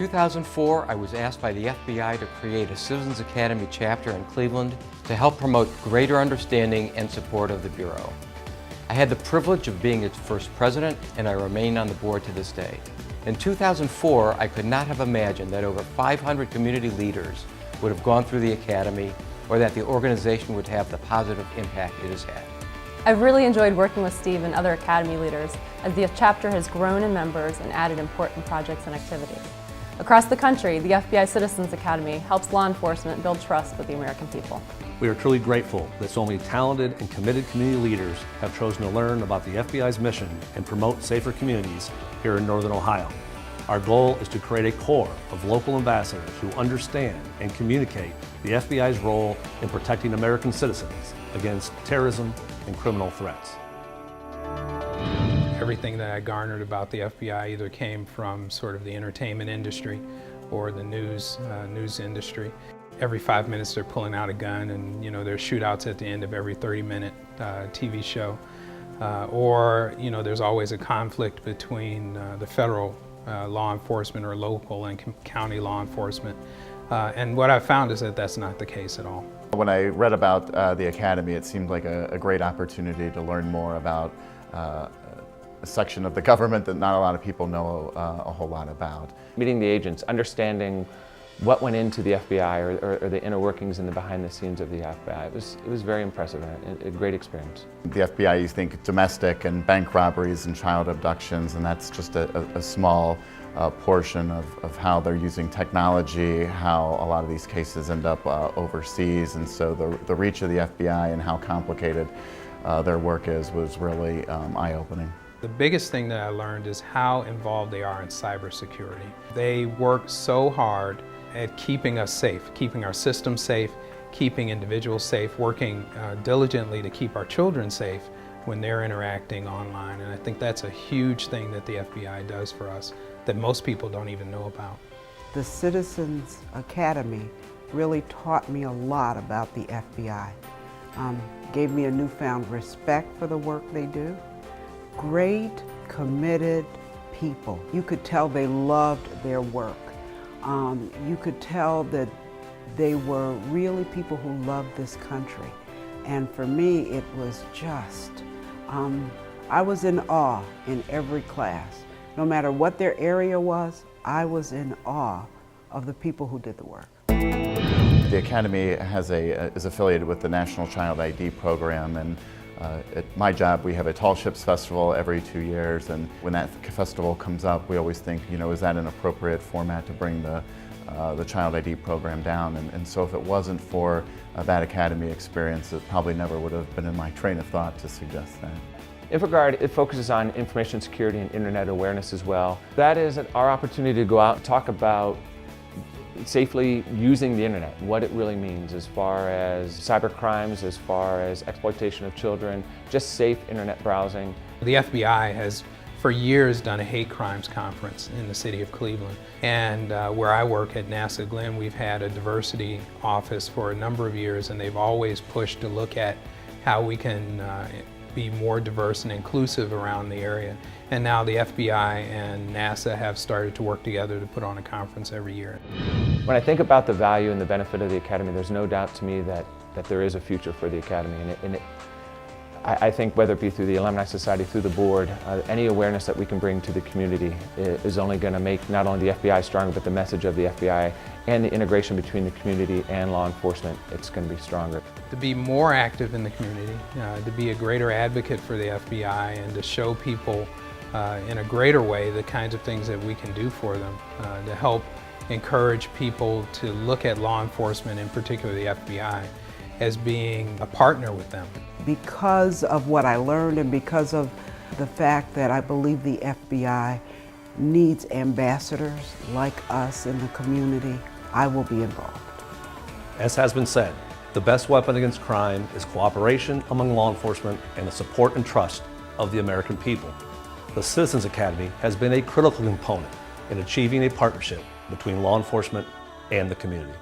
2004, I was asked by the FBI to create a Citizens Academy chapter in Cleveland to help promote greater understanding and support of the Bureau. I had the privilege of being its first president, and I remain on the board to this day. In 2004, I could not have imagined that over 500 community leaders would have gone through the Academy, or that the organization would have the positive impact it has had. I've really enjoyed working with Steve and other Academy leaders as the chapter has grown in members and added important projects and activities. Across the country, the FBI Citizens Academy helps law enforcement build trust with the American people. We are truly grateful that so many talented and committed community leaders have chosen to learn about the FBI's mission and promote safer communities here in Northern Ohio. Our goal is to create a core of local ambassadors who understand and communicate the FBI's role in protecting American citizens against terrorism and criminal threats. Everything that I garnered about the FBI either came from sort of the entertainment industry or the news industry. Every 5 minutes they're pulling out a gun, and there's shootouts at the end of every 30-minute TV show. Or there's always a conflict between the federal law enforcement or local and county law enforcement. And what I've found is that that's not the case at all. When I read about the Academy, it seemed like a great opportunity to learn more about a section of the government that not a lot of people know a whole lot about. Meeting the agents, understanding what went into the FBI or the inner workings and the behind the scenes of the FBI. It was very impressive and a great experience. The FBI, you think domestic and bank robberies and child abductions, and that's just a small portion of how they're using technology, how a lot of these cases end up overseas, and so the reach of the FBI and how complicated their work was really eye-opening. The biggest thing that I learned is how involved they are in cybersecurity. They work so hard at keeping us safe, keeping our system safe, keeping individuals safe, working diligently to keep our children safe when they're interacting online. And I think that's a huge thing that the FBI does for us that most people don't even know about. The Citizens Academy really taught me a lot about the FBI. Gave me a newfound respect for the work they do. Great, committed people. You could tell they loved their work. You could tell that they were really people who loved this country. And for me, it was just, I was in awe in every class. No matter what their area was, I was in awe of the people who did the work. The Academy is affiliated with the National Child ID program, and at my job we have a Tall Ships Festival every 2 years, and when that festival comes up we always think, is that an appropriate format to bring the Child ID program down, and so if it wasn't for that Academy experience, it probably never would have been in my train of thought to suggest that. InfoGuard, it focuses on information security and internet awareness as well. That is our opportunity to go out and talk about safely using the internet, what it really means as far as cyber crimes, as far as exploitation of children, just safe internet browsing. The FBI has for years done a hate crimes conference in the city of Cleveland. And where I work at NASA Glenn, we've had a diversity office for a number of years, and they've always pushed to look at how we can be more diverse and inclusive around the area. And now the FBI and NASA have started to work together to put on a conference every year. When I think about the value and the benefit of the Academy, there's no doubt to me that there is a future for the Academy. I think whether it be through the Alumni Society, through the board, any awareness that we can bring to the community is only going to make not only the FBI stronger, but the message of the FBI and the integration between the community and law enforcement, it's going to be stronger. To be more active in the community, to be a greater advocate for the FBI, and to show people in a greater way the kinds of things that we can do for them, to help encourage people to look at law enforcement, in particular the FBI, as being a partner with them. Because of what I learned and because of the fact that I believe the FBI needs ambassadors like us in the community, I will be involved. As has been said, the best weapon against crime is cooperation among law enforcement and the support and trust of the American people. The Citizens Academy has been a critical component in achieving a partnership between law enforcement and the community.